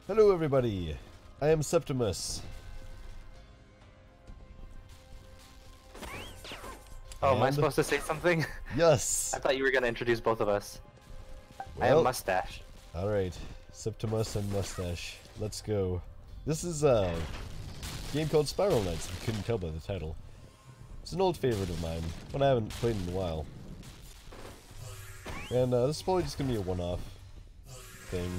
Hello everybody, I am Septimus. Oh, am I And- supposed to say something? Yes! I thought you were going to introduce both of us. I Well, am Mustache. alright, Septimus and Mustache. Let's go. This is a game called Spiral Knights, if you couldn't tell by the title. It's an old favorite of mine, one I haven't played in a while. And this is probably just gonna be a one-off thing.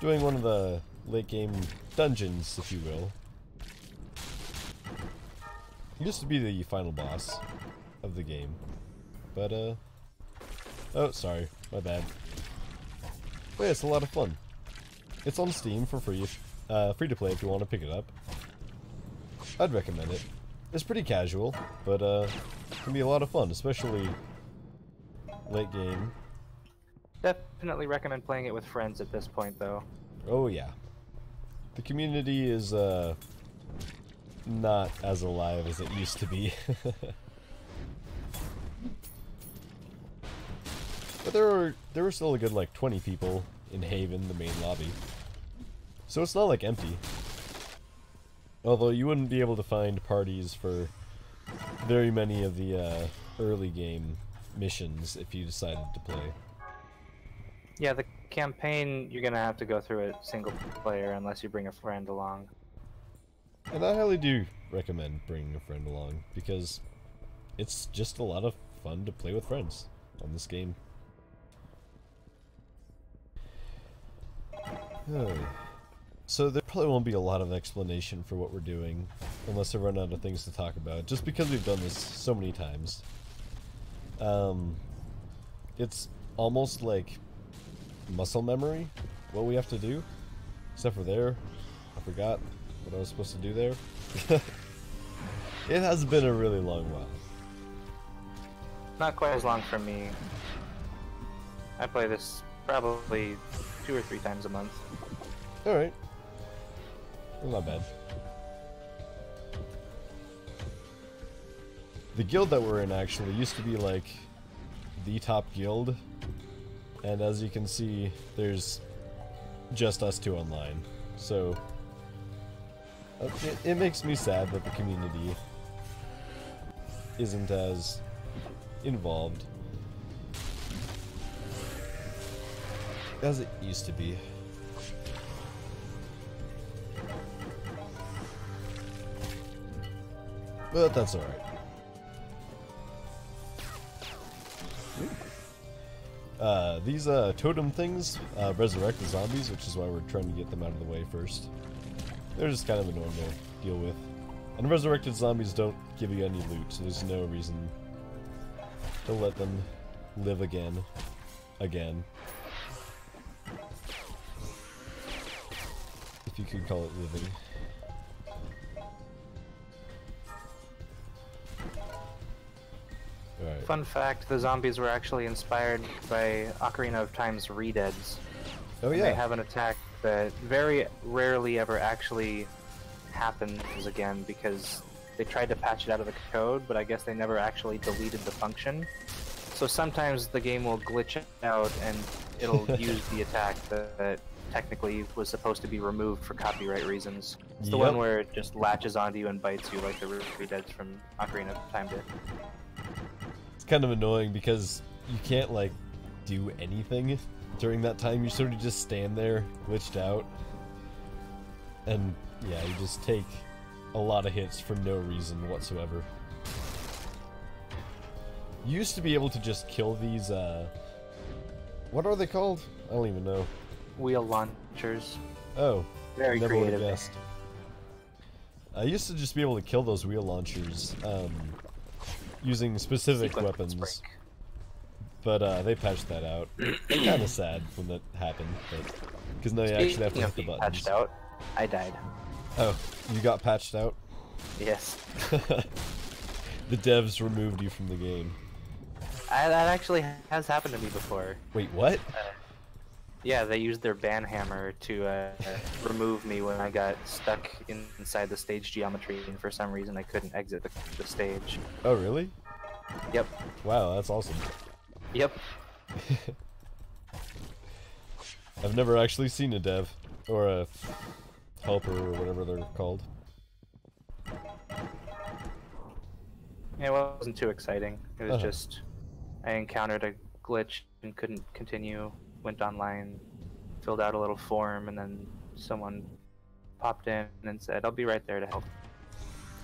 Doing one of the late game dungeons, if you will. He used to be the final boss of the game, but oh, sorry, my bad. But yeah, it's a lot of fun. It's on Steam for free, free to play if you want to pick it up. I'd recommend it. It's pretty casual, but it can be a lot of fun, especially late game. Definitely recommend playing it with friends at this point, though. Oh yeah, the community is not as alive as it used to be. But there were still a good like 20 people in Haven, the main lobby. So it's not like empty. Although you wouldn't be able to find parties for very many of the early game missions if you decided to play. Yeah, the campaign, you're going to have to go through it single player unless you bring a friend along. And I highly do recommend bringing a friend along, because it's just a lot of fun to play with friends on this game. So there probably won't be a lot of explanation for what we're doing, unless I run out of things to talk about, just because we've done this so many times. It's almost like muscle memory, what we have to do, except for there, I forgot what I was supposed to do there. It has been a really long while. Not quite as long for me. I play this probably 2 or 3 times a month. Alright. Well, not bad. The guild that we're in actually used to be like the top guild, and as you can see, there's just us two online. So it makes me sad that the community isn't as involved as it used to be. But that's alright. These totem things resurrect the zombies, which is why we're trying to get them out of the way first. They're just kind of annoying to deal with. And resurrected zombies don't give you any loot, so there's no reason to let them live again. If you could call it living. Alright. Fun fact, the zombies were actually inspired by Ocarina of Time's Redeads. Oh yeah. They have an attack that very rarely ever actually happens again because they tried to patch it out of the code, but I guess they never actually deleted the function. So sometimes the game will glitch out and it'll use the attack that technically was supposed to be removed for copyright reasons. It's the one where it just latches onto you and bites you like the Redeads from Ocarina of Time did. It's kind of annoying because you can't like do anything during that time. You sort of just stand there, glitched out, and yeah, you just take a lot of hits for no reason whatsoever. You used to be able to just kill these, what are they called? I don't even know. Wheel launchers. Oh, Very never would have creative. guessed. I used to just be able to kill those wheel launchers, using specific Sequence weapons. break. But they patched that out. Kind of sad when that happened, but because now you actually have to hit the buttons. Patched out. I died. Oh, you got patched out? Yes. The devs removed you from the game. That actually has happened to me before. Wait, what? Yeah, they used their ban hammer to remove me when I got stuck inside the stage geometry, and for some reason I couldn't exit the stage. Oh, really? Yep. Wow, that's awesome. Yep. I've never actually seen a dev, or a helper, or whatever they're called. Yeah, it wasn't too exciting. It was just, I encountered a glitch and couldn't continue, went online, filled out a little form, and then someone popped in and said, I'll be right there to help.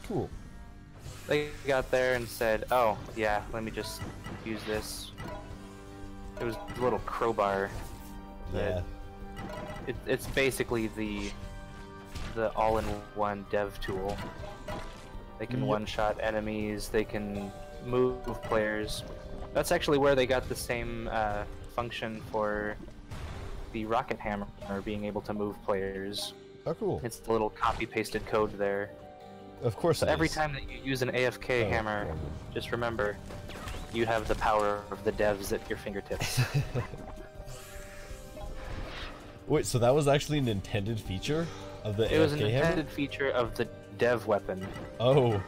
Cool. They got there and said, oh, yeah, let me just use this. It was a little crowbar. Yeah. It's basically the all-in-one dev tool. They can one-shot enemies, they can move players. That's actually where they got the same function for the rocket hammer, being able to move players. Oh, cool. It's the little copy-pasted code there. Of course. So every time that you use an AFK hammer, just remember, you have the power of the devs at your fingertips. Wait, so that was actually an intended feature of the AFK hammer? It was an intended feature of the dev weapon. Oh,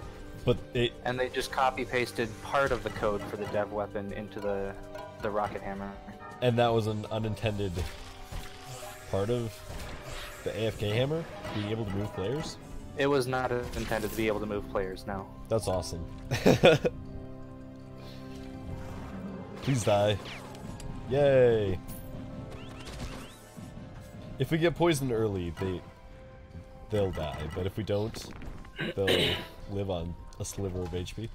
but it... And they just copy-pasted part of the code for the dev weapon into the rocket hammer. And that was an unintended part of the AFK hammer? Being able to move players? It was not intended to be able to move players, no. That's awesome. Please die. Yay! If we get poisoned early, they'll die, but if we don't, they'll live on a sliver of HP.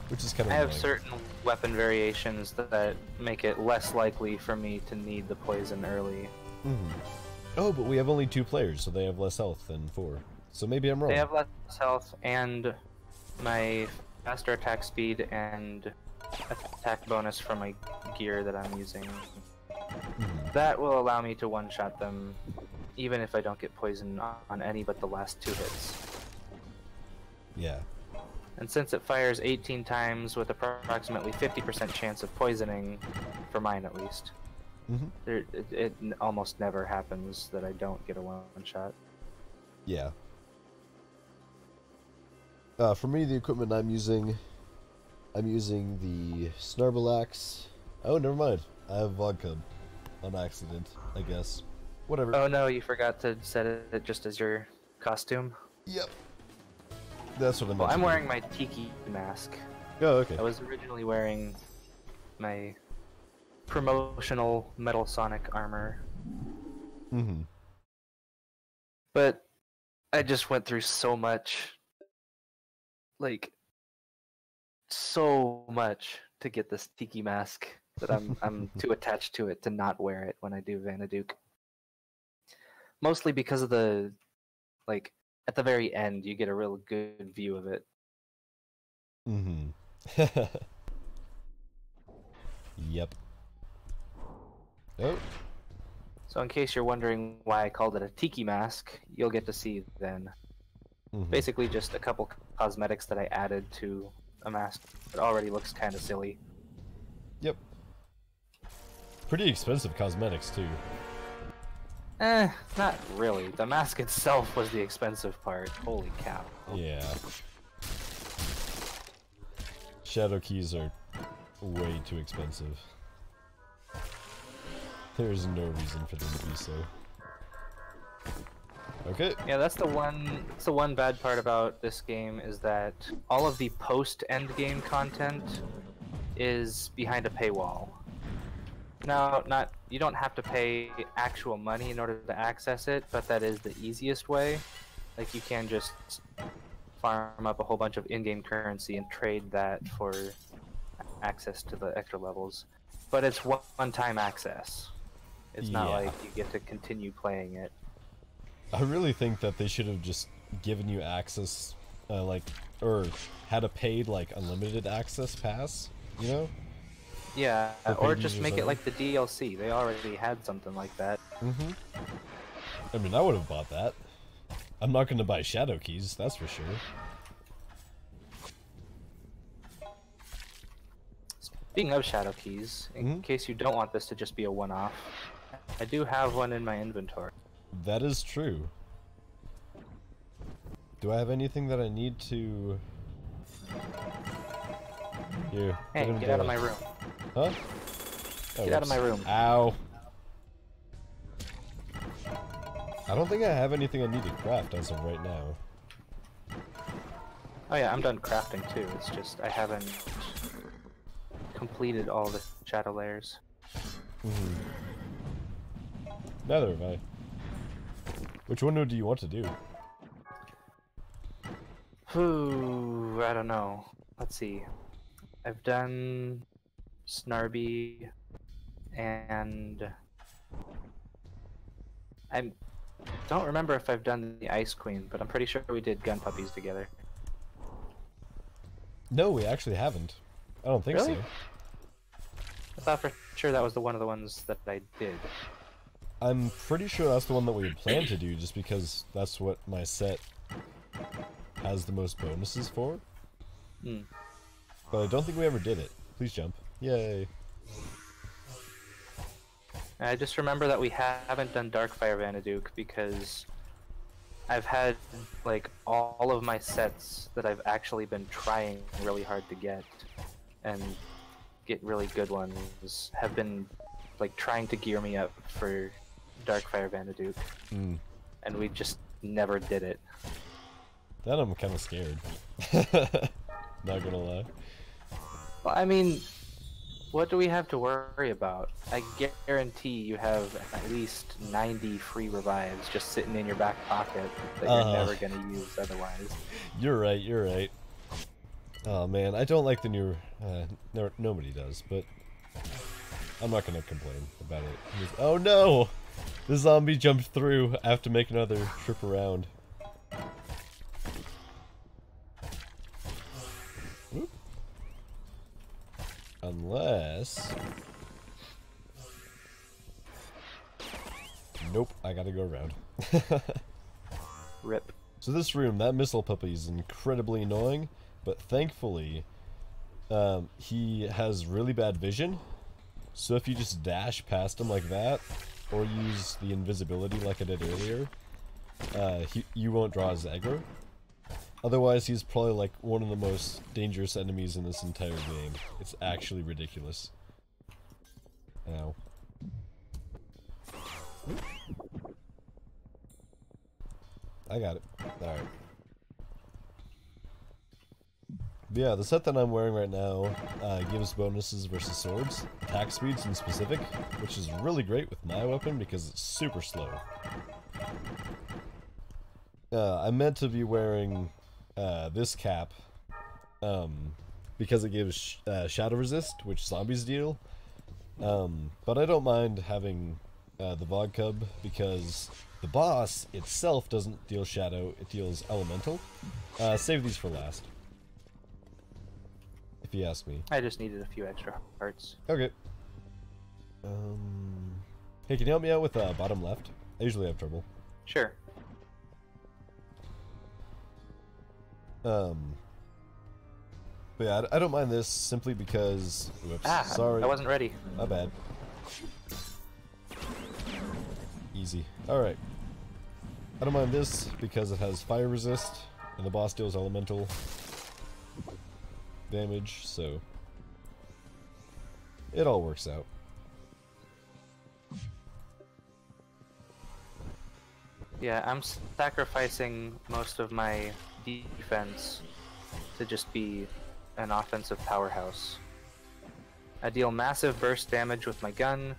Which is kind of I have annoying. certain weapon variations that make it less likely for me to need the poison early. Oh, but we have only 2 players, so they have less health than 4. So maybe I'm wrong. They have less health, and my faster attack speed and attack bonus for my gear that I'm using. That will allow me to one-shot them, even if I don't get poisoned on any but the last 2 hits. Yeah. And since it fires 18 times with approximately 50% chance of poisoning, for mine at least, it almost never happens that I don't get a one-shot. Yeah. For me, the equipment I'm using the Snarble Axe. Oh, never mind. I have vodka on accident, I guess. Whatever. Oh no, you forgot to set it just as your costume? Yep. That's what I'm. Well, I'm wearing my tiki mask. Oh, okay. I was originally wearing my promotional Metal Sonic armor. But I just went through so much, like, so much to get this tiki mask that I'm too attached to it to not wear it when I do Vanaduke. Mostly because of the, like, at the very end, you get a real good view of it. Yep. Oh. So in case you're wondering why I called it a tiki mask, you'll get to see then. Basically just a couple cosmetics that I added to a mask that already looks kind of silly. Yep. Pretty expensive cosmetics too. Not really. The mask itself was the expensive part. Holy cow. Yeah. Shadow keys are way too expensive. There's no reason for them to be so. Okay. Yeah, that's the one bad part about this game is that all of the post-end game content is behind a paywall. Now, you don't have to pay actual money in order to access it, but that is the easiest way. Like, you can just farm up a whole bunch of in-game currency and trade that for access to the extra levels. But it's one-time access. It's not like you get to continue playing it. I really think that they should have just given you access, or had a paid, unlimited access pass, you know? Yeah, or just make it like the DLC. They already had something like that. I mean, I would have bought that. I'm not going to buy Shadow Keys, that's for sure. Speaking of Shadow Keys, in case you don't want this to just be a one-off, I do have one in my inventory. That is true. Do I have anything that I need to... Here. Hey, get out of my room. Huh? Get out of my room. Ow. I don't think I have anything I need to craft as of right now. Oh yeah, I'm done crafting too. It's just I haven't completed all the shadow layers. Neither have I. Which one do you want to do? Ooh, I don't know. Let's see. I've done Snarby and I don't remember if I've done the Ice Queen, but I'm pretty sure we did Gun Puppies together. No, we actually haven't. I don't think Really? so. I thought for sure that was one of the ones that I did. I'm pretty sure that's the one that we had planned to do, just because that's what my set has the most bonuses for. But I don't think we ever did it. Please jump. Yay. I just remember that we haven't done Darkfire Vanaduke because I've had like all of my sets that I've actually been trying really hard to get and get really good ones have been like trying to gear me up for Darkfire Vanaduke. And we just never did it. Then I'm kind of scared. Not gonna lie. Well, I mean, what do we have to worry about? I guarantee you have at least 90 free revives just sitting in your back pocket that you're never going to use otherwise. You're right, you're right. Oh man, I don't like the new... nobody does, but... I'm not going to complain about it. Oh no! The zombie jumped through. I have to make another trip around. Oop. Unless... Nope, I gotta go around. Rip. So this room, that missile puppy is incredibly annoying, but thankfully, he has really bad vision. So if you just dash past him like that, or use the invisibility like I did earlier, you won't draw his aggro. Otherwise, he's probably like one of the most dangerous enemies in this entire game. It's actually ridiculous. Ow. I got it. Alright. Yeah, the set that I'm wearing right now gives bonuses versus swords, attack speeds in specific, which is really great with my weapon because it's super slow. I'm meant to be wearing this cap because it gives shadow resist, which zombies deal, but I don't mind having the Vog Cub because the boss itself doesn't deal shadow, it deals elemental. Save these for last. If you ask me. I just needed a few extra hearts. Okay. Hey, can you help me out with bottom left? I usually have trouble. Sure. But yeah, I don't mind this simply because... Whoops, sorry. I wasn't ready. My bad. Easy. Alright. I don't mind this because it has fire resist, and the boss deals elemental damage, so it all works out. Yeah, I'm sacrificing most of my defense to just be an offensive powerhouse. I deal massive burst damage with my gun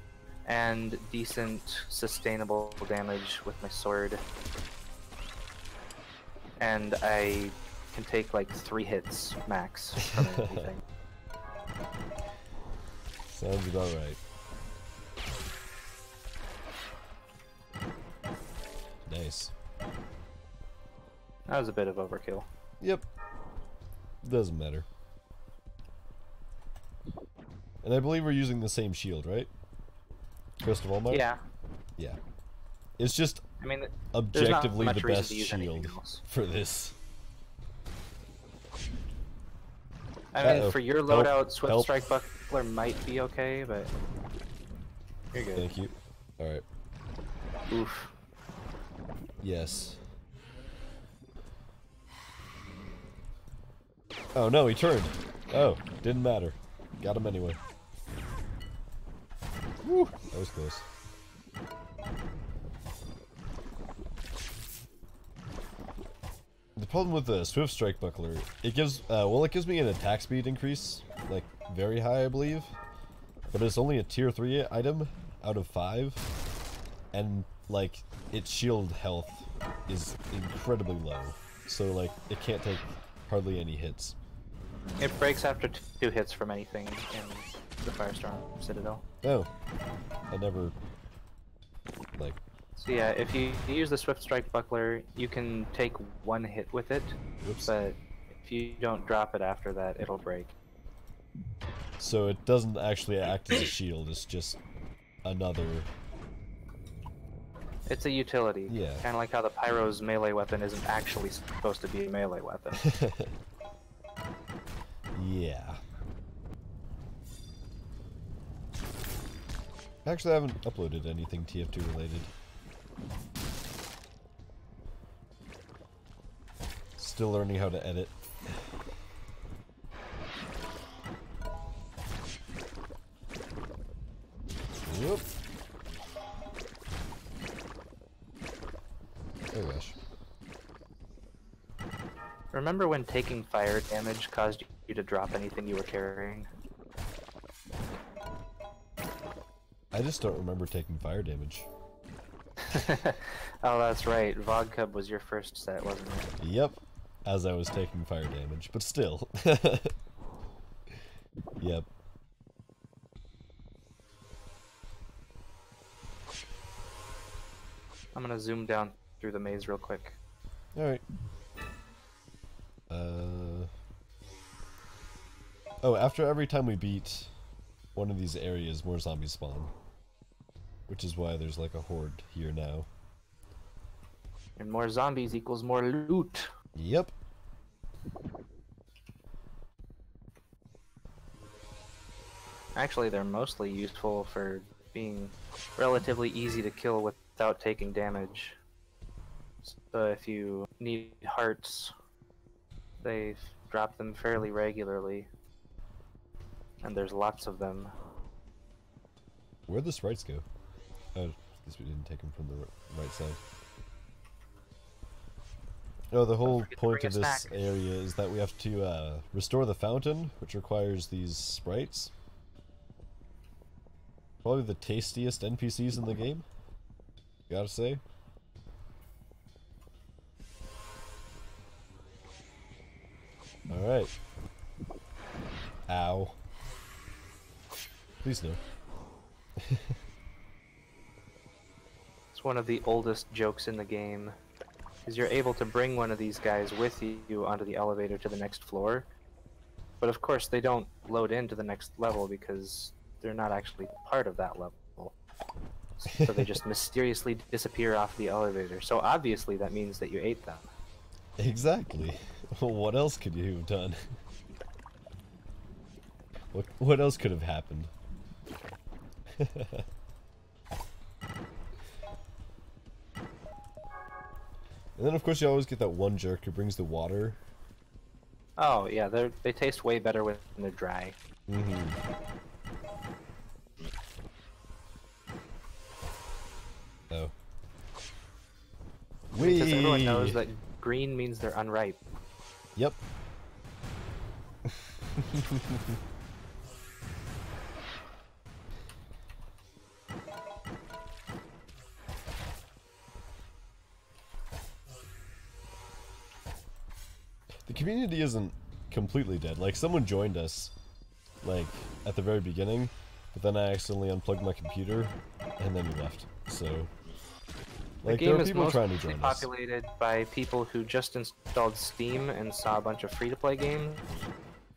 and decent sustainable damage with my sword. And I can take like 3 hits max from anything. Sounds about right. Nice. That was a bit of overkill. Yep. Doesn't matter. And I believe we're using the same shield, right? Crest of Allmight? Yeah. Yeah. It's just I mean, objectively there's not much the reason best to use shield else. for this. I mean, Uh-oh. for your Help. loadout, Swift Help. Strike Buckler might be okay, but you're good. Thank you. Alright. Oof. Yes. Oh no, he turned. Oh, didn't matter. Got him anyway. Woo, that was close. problem with the Swift Strike Buckler, it gives, well, it gives me an attack speed increase, like, very high, I believe. But it's only a tier 3 item out of 5. And, like, its shield health is incredibly low. So, like, it can't take hardly any hits. It breaks after 2 hits from anything in the Firestorm Citadel. Oh. I never, like... So yeah, if you use the Swift Strike Buckler, you can take 1 hit with it, Whoops. but if you don't drop it after that, it'll break. So it doesn't actually act as a shield, it's just another... It's a utility. Yeah. Kind of like how the Pyro's melee weapon isn't actually supposed to be a melee weapon. Yeah. Actually, I haven't uploaded anything TF2 related. Still learning how to edit. Whoop. Oh gosh. Remember when taking fire damage caused you to drop anything you were carrying? I just don't remember taking fire damage. Oh, that's right. Vodcub was your first set, wasn't it? Yep. As I was taking fire damage, but still. Yep. I'm gonna zoom down through the maze real quick. Alright. Oh, after every time we beat one of these areas, more zombies spawn. Which is why there's like a horde here now. And more zombies equals more loot. Yep. Actually, they're mostly useful for being relatively easy to kill without taking damage. So if you need hearts, they drop them fairly regularly. And there's lots of them. Where'd the sprites go? Oh, I guess we didn't take them from the right side. Oh, the whole point of this area is that we have to restore the fountain, which requires these sprites. Probably the tastiest NPCs in the game, gotta say. Alright. Ow. Please no. It's one of the oldest jokes in the game, is you're able to bring one of these guys with you onto the elevator to the next floor. But of course they don't load into the next level because they're not actually part of that level. So they just mysteriously disappear off the elevator. So obviously that means that you ate them. Exactly. Well, what else could you have done? What else could have happened? And then of course you always get that one jerk who brings the water. Oh yeah, they taste way better when they're dry. Mm-hmm. Oh. Because everyone knows that green means they're unripe. Yep. The community isn't completely dead. Like, someone joined us, like, at the very beginning, but then I accidentally unplugged my computer, and then he left. So, like, there are people trying to join us. The game is mostly populated by people who just installed Steam and saw a bunch of free-to-play games,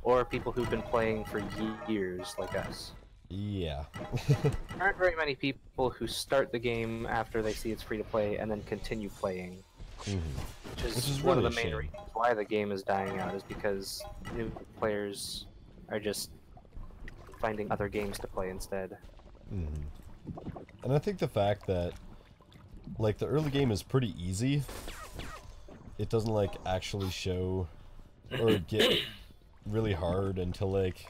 or people who've been playing for years, like us. Yeah. There aren't very many people who start the game after they see it's free-to-play and then continue playing. Mm-hmm. Which is really one of the main reasons why the game is dying out, is because new players are just finding other games to play instead. Mm-hmm. And I think the fact that, like, the early game is pretty easy, it doesn't, like, actually show or get really hard until, like,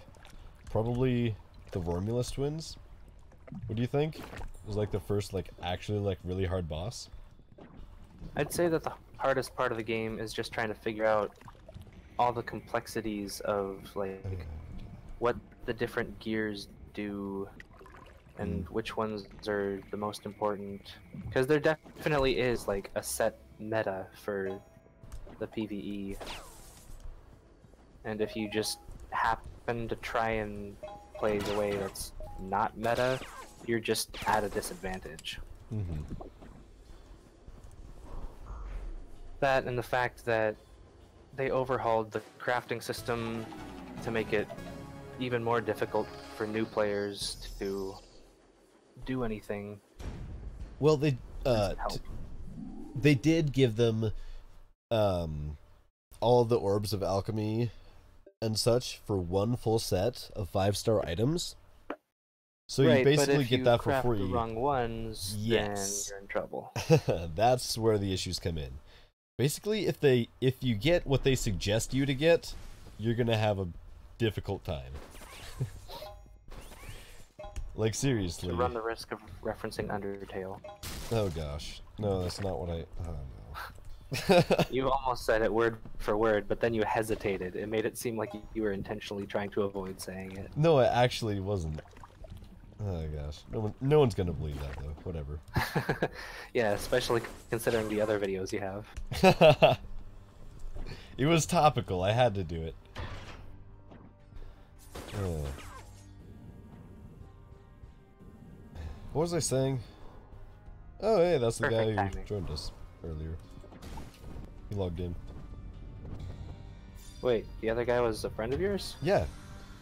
probably the Romulus twins. What do you think? It was, like, the first, like, actually, like, really hard boss. I'd say that the hardest part of the game is just trying to figure out all the complexities of like what the different gears do and which ones are the most important, because there definitely is like a set meta for the PvE, and if you just happen to try and play the way that's not meta, you're just at a disadvantage. That and the fact that they overhauled the crafting system to make it even more difficult for new players to do anything. Well, they did give them all of the orbs of alchemy and such for one full set of 5-star items. So right, you basically but if get you that for craft free. The wrong ones, yes, then you're in trouble. That's where the issues come in. Basically, if you get what they suggest you to get, you're gonna have a difficult time. Like, seriously. You run the risk of referencing Undertale. Oh gosh, no, that's not what I. Oh no. You almost said it word for word, but then you hesitated. It made it seem like you were intentionally trying to avoid saying it. No, it actually wasn't. Oh gosh, no one's gonna believe that though. Whatever. Yeah, especially considering the other videos you have. It was topical. I had to do it. What was I saying? Oh, hey, that's the guy who joined us earlier. He logged in. Wait, the other guy was a friend of yours? Yeah,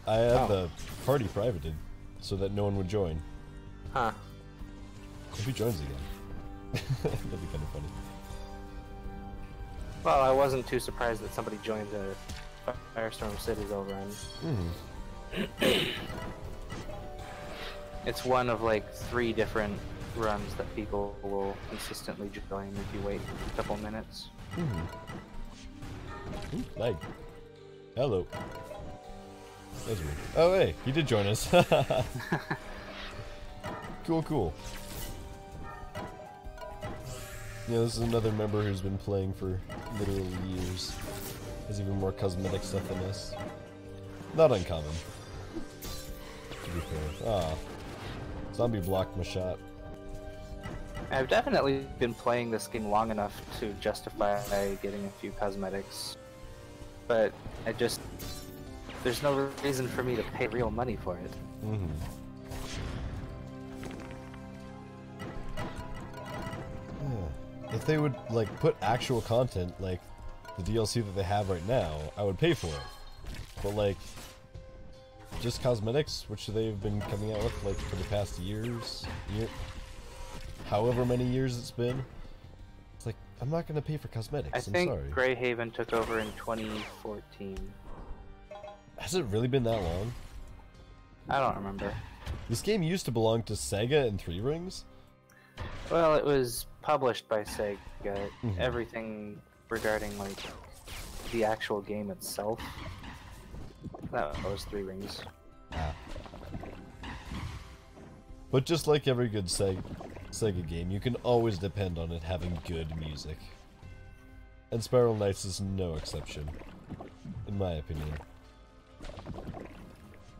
I had the party privated so that no one would join. Huh. If he joins again. That'd be kind of funny. Well, I wasn't too surprised that somebody joined the Firestorm Cities overrun. It's one of like 3 different runs that people will consistently join if you wait a couple minutes. Lag. Hello. That's weird. Oh, hey, he did join us. Cool. Yeah, this is another member who's been playing for literally years. Has even more cosmetic stuff than us. Not uncommon, to be fair. Ah, zombie blocked my shot. I've definitely been playing this game long enough to justify getting a few cosmetics, but there's no reason for me to pay real money for it. If they would, like, put actual content, like the DLC that they have right now, I would pay for it. But, like, just cosmetics, which they've been coming out with, like, for the past however many years it's been, it's like, I'm not going to pay for cosmetics, I'm sorry. I think Greyhaven took over in 2014. Has it really been that long? I don't remember. This game used to belong to Sega and 3 Rings? Well, it was published by Sega. Everything regarding like the actual game itself, that was 3 Rings. But just like every good Sega game, you can always depend on it having good music. And Spiral Knights is no exception, in my opinion.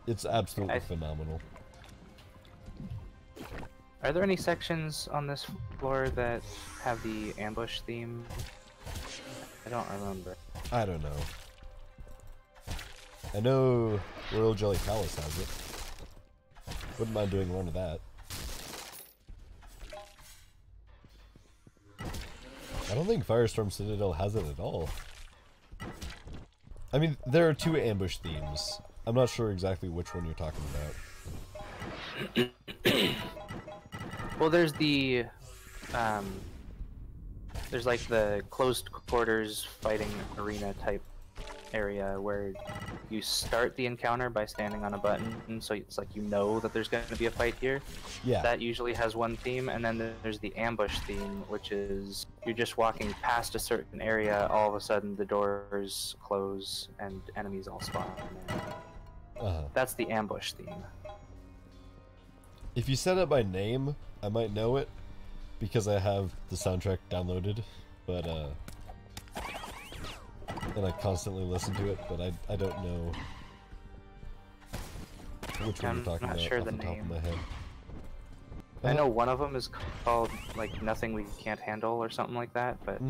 It's absolutely phenomenal. Are there any sections on this floor that have the ambush theme? I don't remember. I don't know. I know Royal Jelly Palace has it. Wouldn't mind doing one of that. I don't think Firestorm Citadel has it at all. I mean, there are 2 ambush themes. I'm not sure exactly which one you're talking about. Well, there's the, there's like the closed quarters fighting arena type area where you start the encounter by standing on a button, so it's like you know that there's going to be a fight here. Yeah. That usually has one theme, and then there's the ambush theme, which is you're just walking past a certain area, all of a sudden the doors close and enemies all spawn in. That's the ambush theme. If you said it by name, I might know it, because I have the soundtrack downloaded. but and I constantly listen to it, but I don't know which one you're talking about sure off the top of my head. I know one of them is called like Nothing We Can't Handle or something like that, but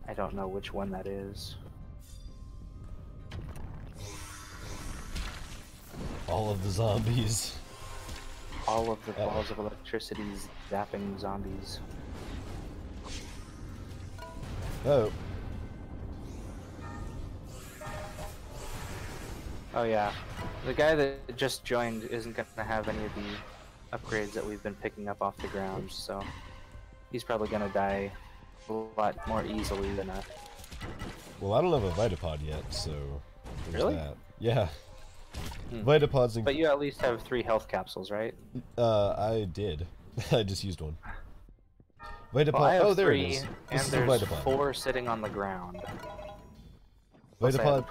I don't know which one that is. All of the zombies. All of the balls of electricity zapping zombies. Oh. Oh yeah. The guy that just joined isn't going to have any of the upgrades that we've been picking up off the ground, so he's probably going to die a lot more easily than us. Well, I don't have a Vitapod yet, so there's really? that. Yeah. Vitapods and... But you at least have 3 health capsules, right? I did. I just used one. Vitapod. Well, I have oh, there 3, it is. and This there's is a Vitapod. 4 sitting on the ground. Vitapod.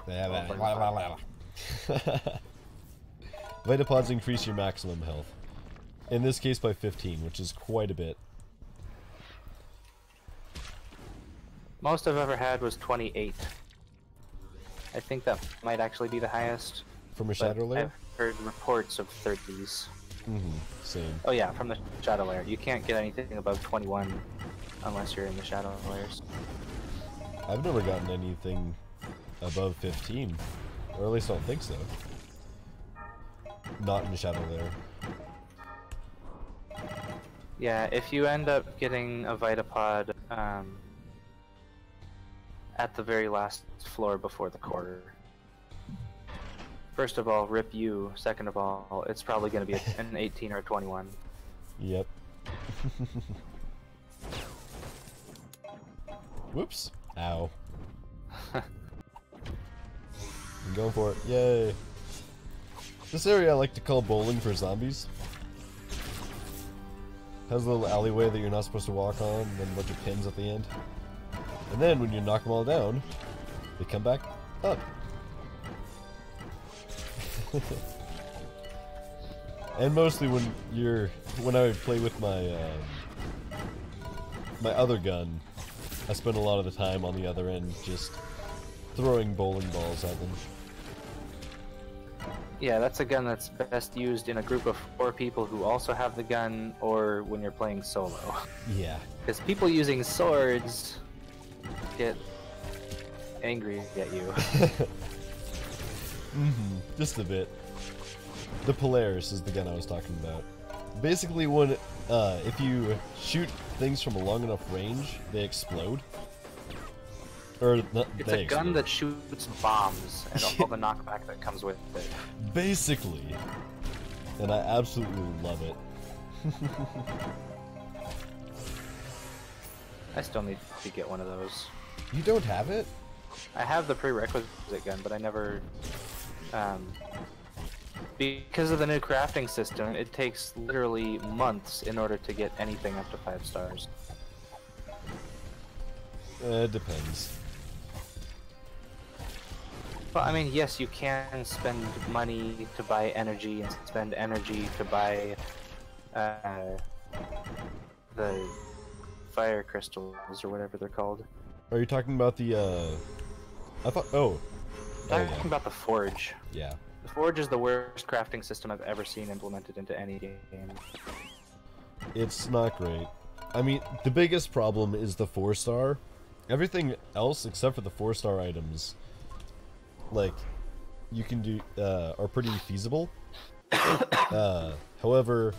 Vitapods increase your maximum health. In this case by 15, which is quite a bit. Most I've ever had was 28. I think that might actually be the highest. From a Shadow Lair? I've heard reports of 30s. Same. Oh yeah, from the Shadow Lair. You can't get anything above 21 unless you're in the Shadow Lairs. I've never gotten anything above 15. Or at least I don't think so. Not in the Shadow Lair. Yeah, if you end up getting a Vitapod at the very last floor before the quarter, first of all, rip you. Second of all, it's probably going to be an 18 or a 21. Yep. Whoops. Ow. I'm going for it. Yay. This area I like to call bowling for zombies. Has a little alleyway that you're not supposed to walk on, and then a bunch of pins at the end. And then when you knock them all down, they come back up. And mostly when I play with my my other gun, I spend a lot of the time on the other end just throwing bowling balls at them. Yeah, that's a gun that's best used in a group of 4 people who also have the gun, or when you're playing solo. Yeah. Because people using swords get angry at you. Just a bit. The Polaris is the gun I was talking about. Basically, when if you shoot things from a long enough range, they explode. Or it's a gun that shoots bombs and all the knockback that comes with it. Basically. And I absolutely love it. I still need to get one of those. You don't have it? I have the prerequisite gun, but I never... because of the new crafting system, it takes literally months in order to get anything up to 5 stars. It depends. Well, I mean, yes, you can spend money to buy energy and spend energy to buy the fire crystals or whatever they're called. Are you talking about the I thought I'm talking about the forge. Yeah. The forge is the worst crafting system I've ever seen implemented into any game. It's not great. I mean, the biggest problem is the 4-star. Everything else except for the 4-star items, like, you can do, are pretty feasible. However,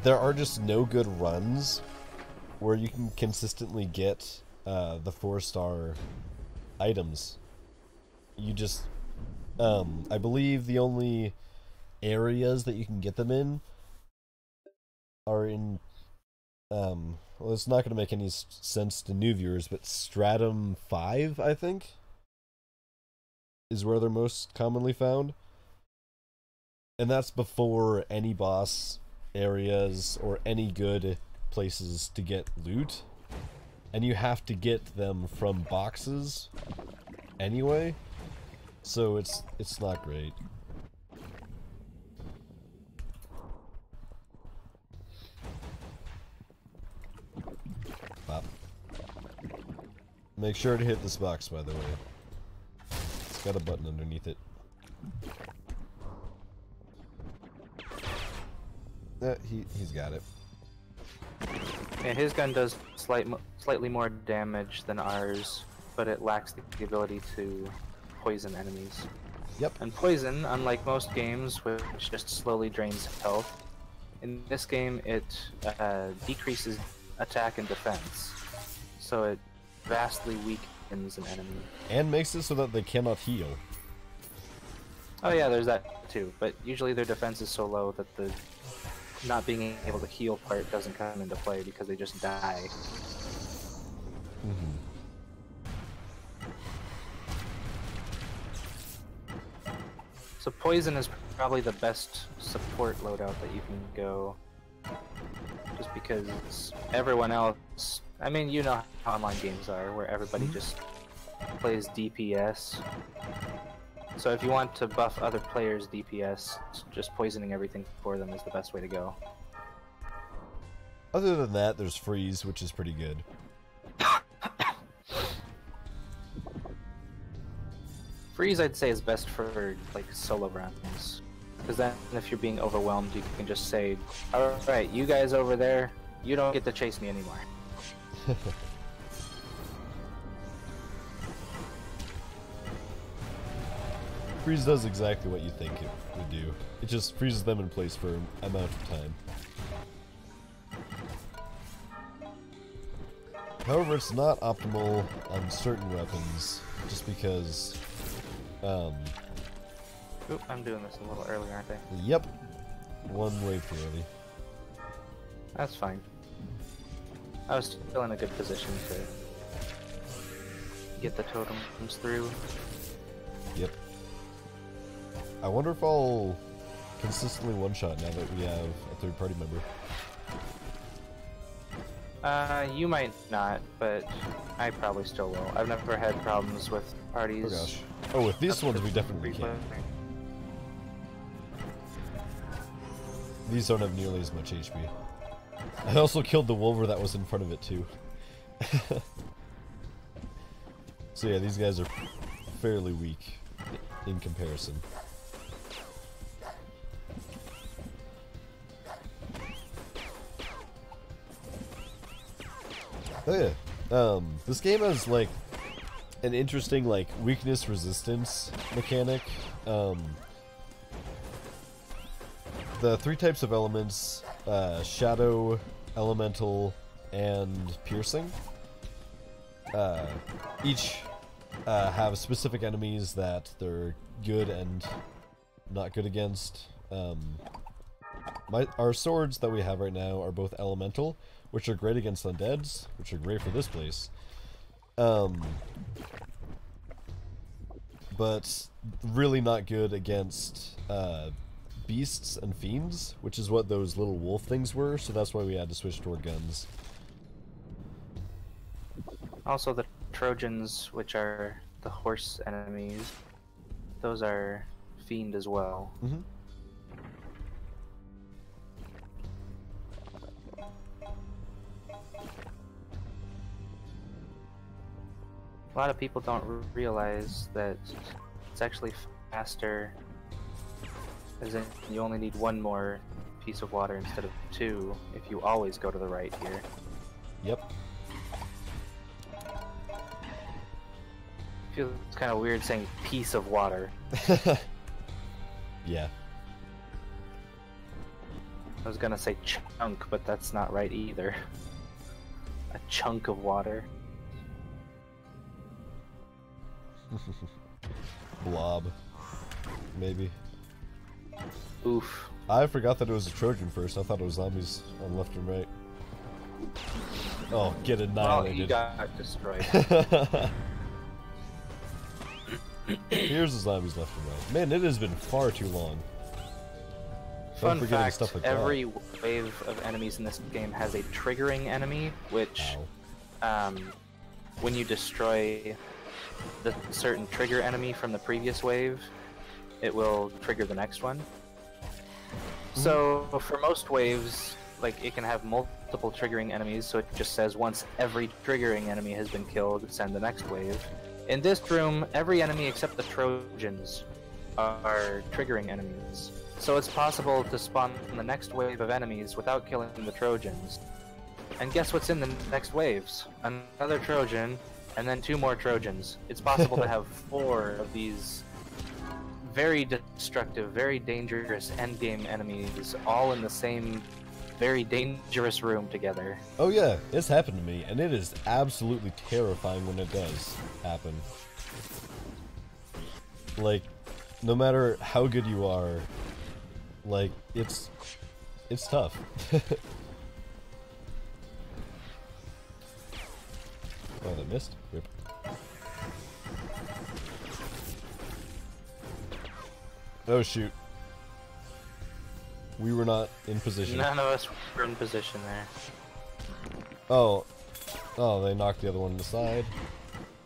there are just no good runs where you can consistently get the 4-star items. You just, I believe the only areas that you can get them in are in, well, it's not going to make any sense to new viewers, but Stratum 5, I think, is where they're most commonly found. And that's before any boss areas or any good places to get loot. And you have to get them from boxes anyway. So it's not great. Pop. Make sure to hit this box, by the way. It's got a button underneath it. He's got it. Yeah, his gun does slightly more damage than ours, but it lacks the ability to poison enemies. Yep. And poison, unlike most games, which just slowly drains health, in this game it decreases attack and defense, so it vastly weakens an enemy. And makes it so that they cannot heal. Oh yeah, there's that too, but usually their defense is so low that the not being able to heal part doesn't come into play because they just die. Mm-hmm. So poison is probably the best support loadout that you can go, just because everyone else, I mean, you know how online games are, where everybody just plays DPS. So if you want to buff other players' DPS, just poisoning everything for them is the best way to go. Other than that, there's freeze, which is pretty good. Freeze, I'd say, is best for like solo runs, because then if you're being overwhelmed, you can just say, "Alright, you guys over there, you don't get to chase me anymore." Freeze does exactly what you think it would do. It just freezes them in place for an amount of time. However, it's not optimal on certain weapons, just because... Oop, I'm doing this a little early, aren't I? Yep. One wave too early. That's fine. I was still in a good position to get the totems through. Yep. I wonder if I'll consistently one-shot now that we have a third-party member. You might not, but I probably still will. I've never had problems with parties. Oh gosh. Oh, with these ones we definitely can. These don't have nearly as much HP. I also killed the wolver that was in front of it too. So yeah, these guys are fairly weak in comparison. Oh yeah, this game has like an interesting like weakness resistance mechanic. The three types of elements, shadow, elemental, and piercing, each have specific enemies that they're good and not good against. Our swords that we have right now are both elemental, which are great against undeads, which are great for this place. But really not good against beasts and fiends, which is what those little wolf things were, so that's why we had to switch to our guns. Also the Trojans, which are the horse enemies, those are fiend as well. Mm-hmm. A lot of people don't realize that it's actually faster, as in you only need one more piece of water instead of two if you always go to the right here. Yep. Feels kind of weird saying piece of water. Yeah. I was gonna say chunk, but that's not right either. A chunk of water. Blob. Maybe. Oof. I forgot that it was a Trojan first. I thought it was zombies on left and right. Oh, get annihilated. Well, you got destroyed. Here's the zombies left and right. Man, it has been far too long. Fun fact, stuff like every wave of enemies in this game has a triggering enemy, which when you destroy the certain trigger enemy from the previous wave, it will trigger the next one. So for most waves, like it can have multiple triggering enemies, so it just says once every triggering enemy has been killed, send the next wave. In this room, every enemy except the Trojans are triggering enemies. So it's possible to spawn the next wave of enemies without killing the Trojans. And guess what's in the next waves? Another Trojan, and then 2 more Trojans. It's possible to have 4 of these very destructive, very dangerous endgame enemies all in the same very dangerous room together. Oh yeah, it's happened to me, and it is absolutely terrifying when it does happen. Like, no matter how good you are, like, it's tough. Oh, that missed? Rip. Oh shoot. We were not in position. None of us were in position there. Oh. Oh, they knocked the other one aside.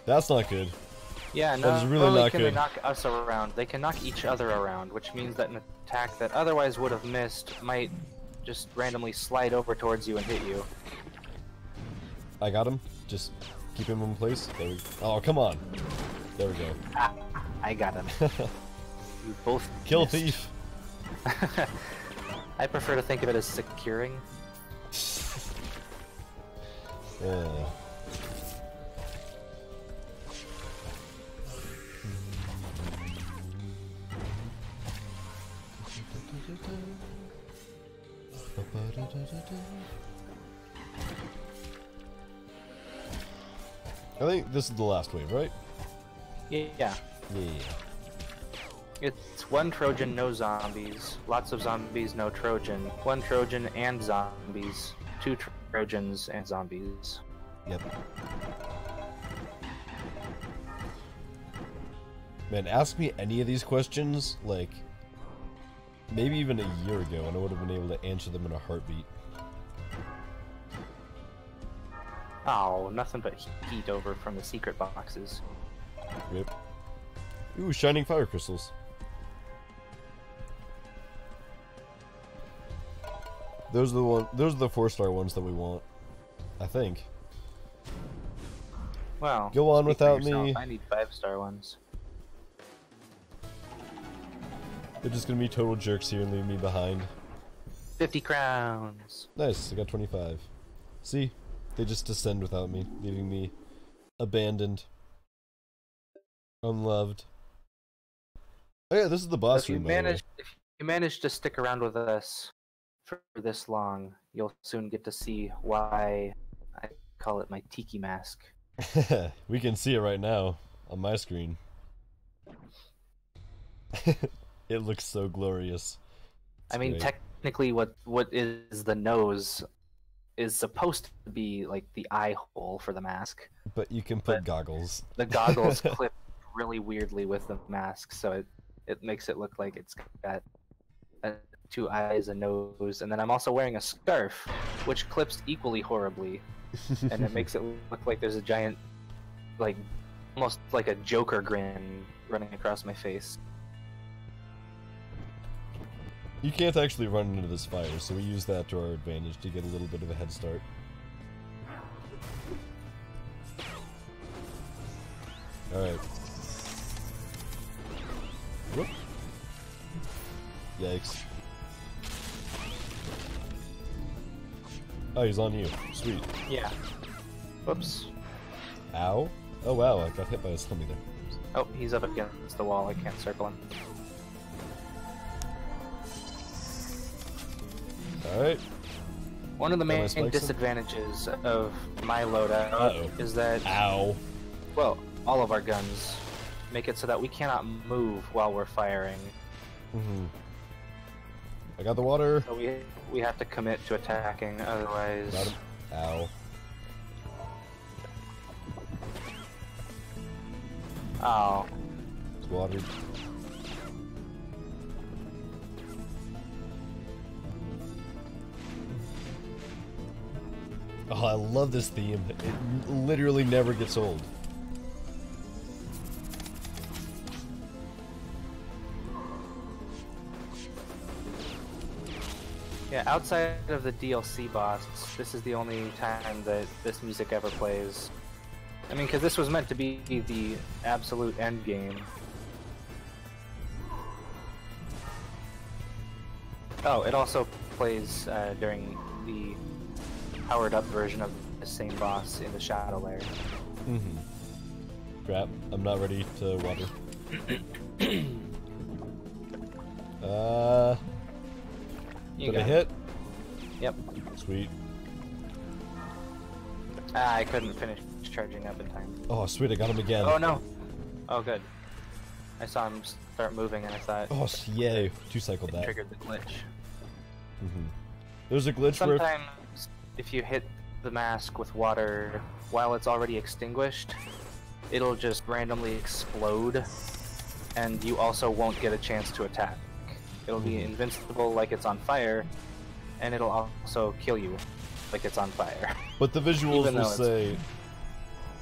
That's not good. Yeah, no, that is really not can good. They knock us around, they can knock each other around, which means that an attack that otherwise would have missed might just randomly slide over towards you and hit you. I got him. Just keep him in place. There we go. Oh, come on. There we go. Ah, I got him. You both Kill missed. thief. I prefer to think of it as securing. Yeah. I think this is the last wave, right? Yeah. Yeah. It's 1 Trojan, no zombies. Lots of zombies, no Trojan. 1 Trojan and zombies. 2 Trojans and zombies. Yep. Man, ask me any of these questions, like, maybe even a year ago, and I would have been able to answer them in a heartbeat. Oh, nothing but heat over from the secret boxes. Yep. Ooh, shining fire crystals. Those are the 4-star ones that we want, I think. Well, go on speak for without yourself. me. I need 5-star ones. They're just gonna be total jerks here and leave me behind. 50 crowns. Nice, I got 25. See? They just descend without me, leaving me abandoned. Unloved. Oh yeah, this is the boss room, by the way. If you manage to stick around with us for this long, you'll soon get to see why I call it my tiki mask. We can see it right now on my screen. It looks so glorious. It's I mean, great. technically, what is the nose is supposed to be like the eye hole for the mask. But you can put goggles. The goggles clip really weirdly with the mask, so it makes it look like it's got 2 eyes, a nose, and then I'm also wearing a scarf, which clips equally horribly, and it makes it look like there's a giant, like, almost like a Joker grin running across my face. You can't actually run into this fire, so we use that to our advantage to get a little bit of a head start. Alright. Whoop. Yikes. Oh, he's on you. Sweet. Yeah. Whoops. Ow. Oh wow, I got hit by a zombie there. Oh, he's up against the wall. I can't circle him. Alright. One of the Got my main spikes in? disadvantages of my loadout Uh-oh. is that, Ow. well, all of our guns make it so that we cannot move while we're firing. Mm-hmm. I got the water. So we have to commit to attacking, otherwise... Got him. Ow. Oh. It's watered. Oh, I love this theme. It literally never gets old. Yeah, outside of the DLC boss, this is the only time that this music ever plays. I mean, because this was meant to be the absolute end game. Oh, it also plays during the powered-up version of the same boss in the Shadow Lair. Mm-hmm. Crap, I'm not ready to water. Did I hit? Yep. Sweet. Ah, I couldn't finish charging up in time. Oh, sweet, I got him again. Oh no! Oh good. I saw him start moving and I thought... Oh, yay. Two-cycled that. Triggered the glitch. Mm-hmm. There's a glitch where... Sometimes, if you hit the mask with water while it's already extinguished, it'll just randomly explode, and you also won't get a chance to attack. It'll be invincible like it's on fire, and it'll also kill you like it's on fire. But the visuals will say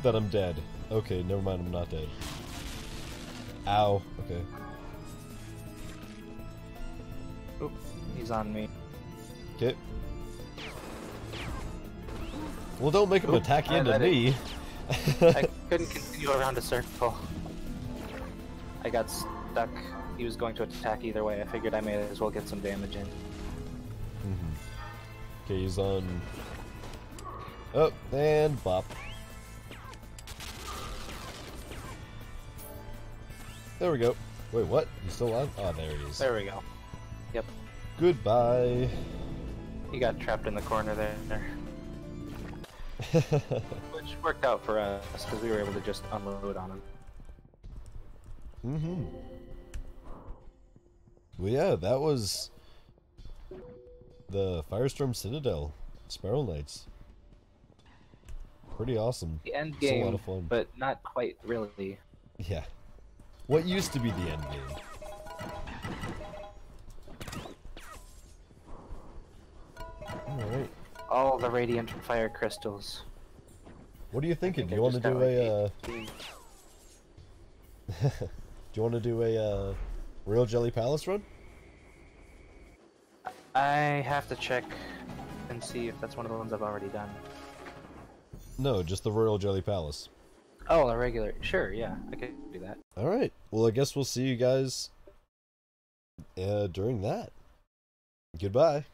that I'm dead. Okay, never mind, I'm not dead. Ow. Okay. Oop, he's on me. Okay. Well, don't make him attack into me. I couldn't continue around a circle. I got stuck. He was going to attack either way. I figured I may as well get some damage in. Okay, he's on... Oh, and bop. There we go. Wait, what? He's still on? Oh, there he is. There we go. Yep. Goodbye. He got trapped in the corner there. Which worked out for us, because we were able to just unload on him. Mm-hmm. Well, yeah, that was the Firestorm Citadel Sparrow Knights. Pretty awesome. The end It's game, a lot of fun. but not quite really. Yeah. What used to be the end game. Alright. All the radiant fire crystals. What are you thinking? Do you I want to just do got a like 18. do you want to do a Royal Jelly Palace run? I have to check and see if that's one of the ones I've already done. No, just the Royal Jelly Palace. Oh, a regular. Sure, yeah, I could do that. Alright, well I guess we'll see you guys during that. Goodbye.